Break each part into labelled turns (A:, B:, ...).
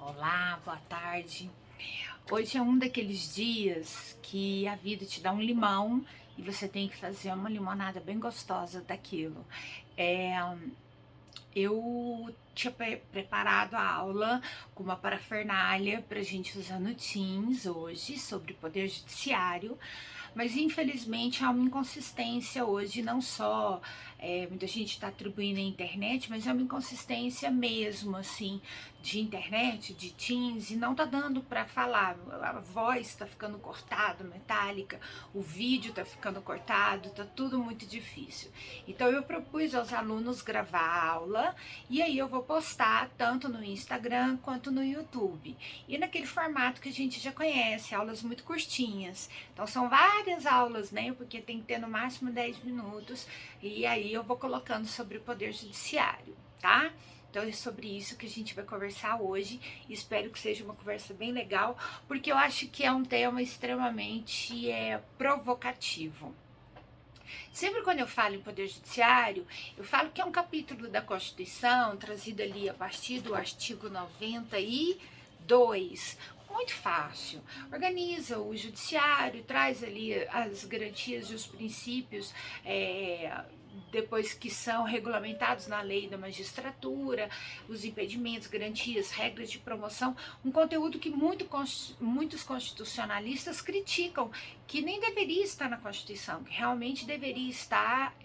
A: Olá, boa tarde. Hoje é um daqueles dias que a vida te dá um limão e você tem que fazer uma limonada bem gostosa daquilo. É, eu tinha preparado a aula com uma parafernália para a gente usar no Teams hoje sobre poder judiciário, mas infelizmente há uma inconsistência hoje, não só muita gente está atribuindo à internet, mas é uma inconsistência mesmo, assim, de internet, de Teams, e não tá dando para falar. A voz está ficando cortada, metálica, o vídeo está ficando cortado, tá tudo muito difícil. Então eu propus aos alunos gravar a aula e aí eu vou postar tanto no Instagram quanto no YouTube. E naquele formato que a gente já conhece, aulas muito curtinhas. Então são várias aulas, né? Porque tem que ter no máximo 10 minutos. E aí eu vou colocando sobre o Poder Judiciário, tá? Então é sobre isso que a gente vai conversar hoje. Espero que seja uma conversa bem legal, porque eu acho que é um tema extremamente provocativo. Sempre quando eu falo em Poder Judiciário, eu falo que é um capítulo da Constituição, trazido ali a partir do artigo 92. Muito fácil. Organiza o judiciário, traz ali as garantias e os princípios depois que são regulamentados na lei da magistratura, os impedimentos, garantias, regras de promoção, um conteúdo que muitos constitucionalistas criticam, que nem deveria estar na Constituição, que realmente deveria estar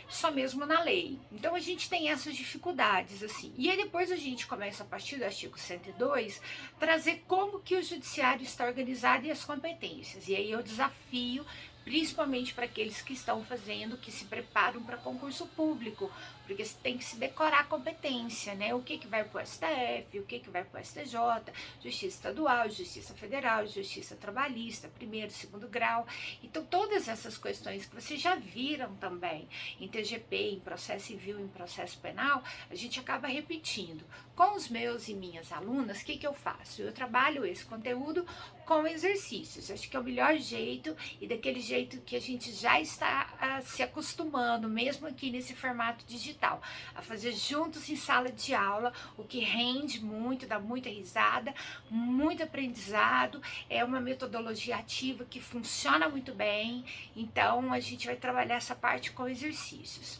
A: só mesmo na lei. Então a gente tem essas dificuldades, assim. E aí depois a gente começa, a partir do artigo 102, trazer como que o judiciário está organizado e as competências. E aí eu desafio, principalmente para aqueles que estão fazendo, que se preparam para concurso público, porque você tem que se decorar a competência, né? O que vai para o STF, o que vai para o STJ, Justiça Estadual, Justiça Federal, Justiça Trabalhista, primeiro, segundo grau. Então todas essas questões que vocês já viram também em TGP, em processo civil, em processo penal, a gente acaba repetindo. Com os meus e minhas alunas, o que eu faço? Eu trabalho esse conteúdo com exercícios. Acho que é o melhor jeito e daquele jeito que a gente já está se acostumando, mesmo aqui nesse formato digital, a fazer juntos em sala de aula, o que rende muito, dá muita risada, muito aprendizado, é uma metodologia ativa que funciona muito bem, então a gente vai trabalhar essa parte com exercícios.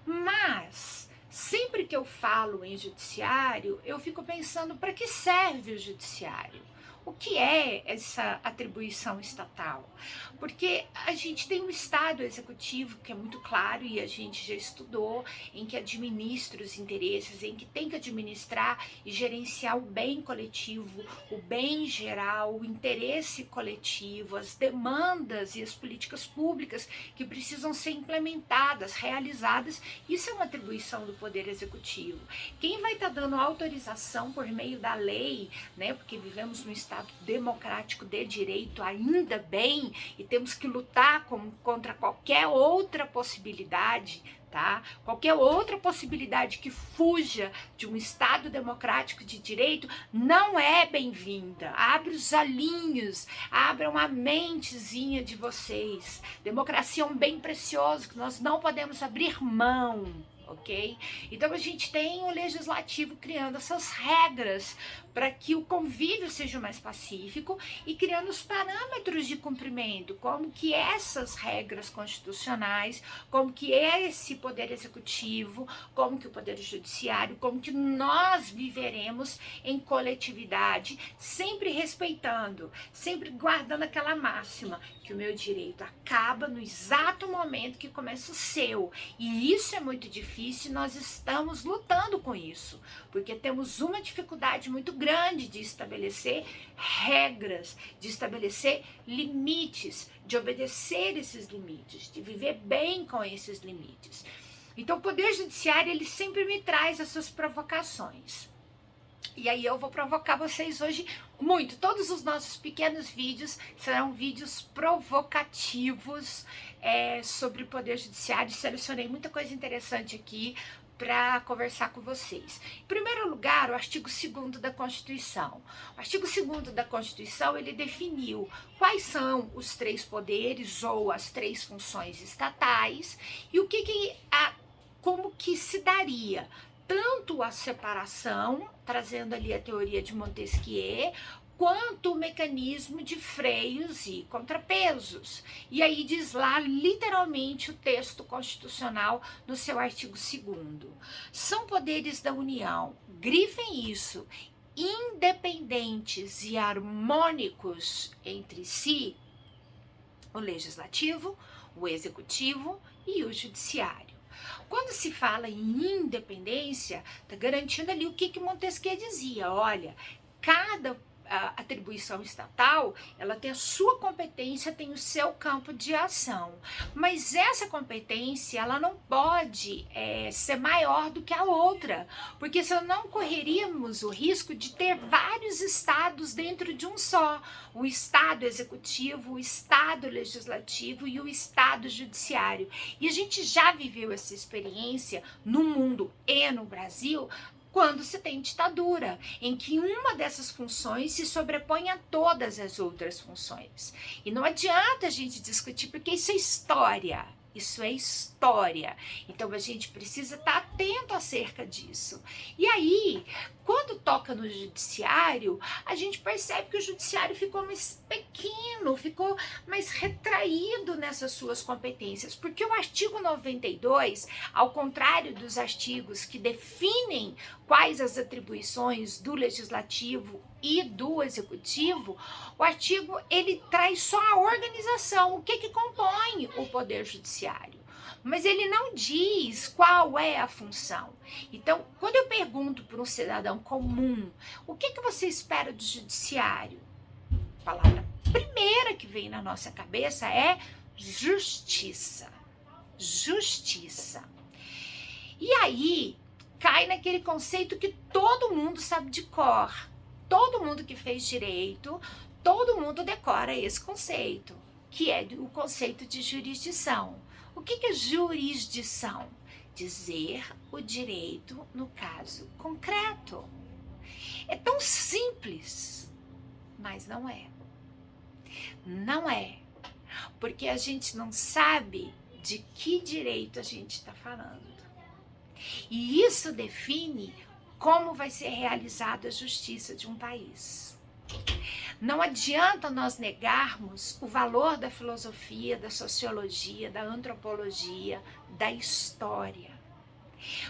A: Mas sempre que eu falo em judiciário, eu fico pensando para que serve o judiciário? O que é essa atribuição estatal? Porque a gente tem um Estado executivo que é muito claro e a gente já estudou, em que administra os interesses, em que tem que administrar e gerenciar o bem coletivo, o bem geral, o interesse coletivo, as demandas e as políticas públicas que precisam ser implementadas, realizadas. Isso é uma atribuição do Poder Executivo. Quem vai estar dando autorização por meio da lei, né? Porque vivemos num Estado democrático de direito, ainda bem, e temos que lutar contra qualquer outra possibilidade, tá? Qualquer outra possibilidade que fuja de um Estado democrático de direito não é bem-vinda. Abre os olhinhos, abram a mentezinha de vocês. Democracia é um bem precioso que nós não podemos abrir mão. Ok? Então a gente tem o legislativo criando essas regras para que o convívio seja mais pacífico e criando os parâmetros de cumprimento, como que essas regras constitucionais, como que esse poder executivo, como que o poder judiciário, como que nós viveremos em coletividade, sempre respeitando, sempre guardando aquela máxima, que o meu direito acaba no exato momento que começa o seu. E isso é muito difícil, nós estamos lutando com isso, porque temos uma dificuldade muito grande de estabelecer regras, de estabelecer limites, de obedecer esses limites, de viver bem com esses limites. Então o Poder Judiciário, ele sempre me traz essas provocações. E aí eu vou provocar vocês hoje muito. Todos os nossos pequenos vídeos serão vídeos provocativos sobre o Poder Judiciário. Selecionei muita coisa interessante aqui para conversar com vocês. Em primeiro lugar, o artigo 2º da Constituição. O artigo 2º da Constituição, ele definiu quais são os 3 poderes ou as 3 funções estatais e como que se daria tanto a separação, trazendo ali a teoria de Montesquieu, quanto o mecanismo de freios e contrapesos. E aí diz lá literalmente o texto constitucional no seu artigo 2º. São poderes da União, grifem isso, independentes e harmônicos entre si, o legislativo, o executivo e o judiciário. Quando se fala em independência, está garantindo ali o que Montesquieu dizia, olha, cada atribuição estatal, ela tem a sua competência, tem o seu campo de ação, mas essa competência, ela não pode ser maior do que a outra, porque senão não correríamos o risco de ter vários estados dentro de um só, o estado executivo, o estado legislativo e o estado judiciário, e a gente já viveu essa experiência no mundo e no Brasil, quando se tem ditadura, em que uma dessas funções se sobrepõe a todas as outras funções. E não adianta a gente discutir, porque isso é história. Isso é história. Então a gente precisa estar atento acerca disso. E aí, quando toca no judiciário, a gente percebe que o judiciário ficou mais pequeno, ficou mais retraído nessas suas competências, porque o artigo 92, ao contrário dos artigos que definem quais as atribuições do legislativo e do executivo, o artigo ele traz só a organização, o que compõe o poder judiciário, mas ele não diz qual é a função. Então, quando eu pergunto para um cidadão comum, o que você espera do judiciário? A palavra primeira que vem na nossa cabeça é justiça. Justiça. E aí, cai naquele conceito que todo mundo sabe de cor. Todo mundo que fez direito, todo mundo decora esse conceito, que é o conceito de jurisdição. O que é jurisdição? Dizer o direito no caso concreto. É tão simples, mas não é. Não é, porque a gente não sabe de que direito a gente está falando. E isso define como vai ser realizada a justiça de um país. Não adianta nós negarmos o valor da filosofia, da sociologia, da antropologia, da história.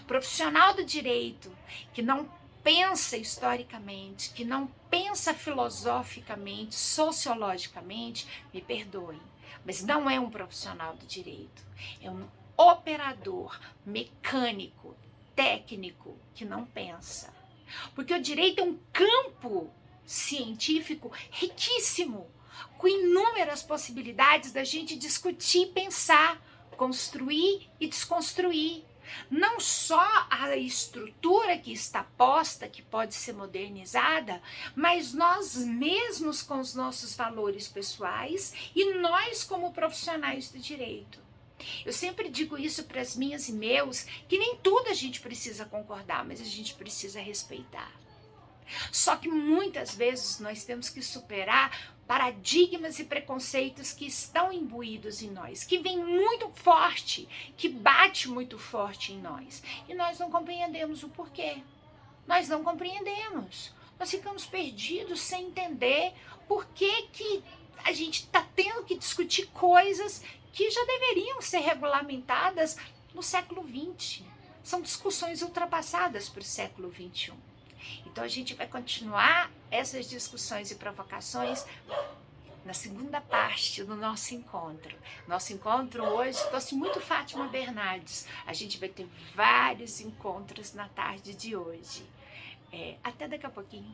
A: Profissional do direito que não pensa historicamente, que não pensa filosoficamente, sociologicamente, me perdoem, mas não é um profissional do direito, é um operador mecânico, técnico que não pensa. Porque o direito é um campo científico riquíssimo, com inúmeras possibilidades da gente discutir, pensar, construir e desconstruir. Não só a estrutura que está posta, que pode ser modernizada, mas nós mesmos com os nossos valores pessoais e nós como profissionais do direito. Eu sempre digo isso para as minhas e meus, que nem tudo a gente precisa concordar, mas a gente precisa respeitar. Só que muitas vezes nós temos que superar paradigmas e preconceitos que estão imbuídos em nós, que vem muito forte, que bate muito forte em nós. E nós não compreendemos o porquê. Nós não compreendemos. Nós ficamos perdidos sem entender por que a gente está tendo que discutir coisas que já deveriam ser regulamentadas no século XX. São discussões ultrapassadas para o século XXI. Então a gente vai continuar essas discussões e provocações na segunda parte do nosso encontro. Nosso encontro hoje trouxe muito Fátima Bernardes. A gente vai ter vários encontros na tarde de hoje. Até daqui a pouquinho.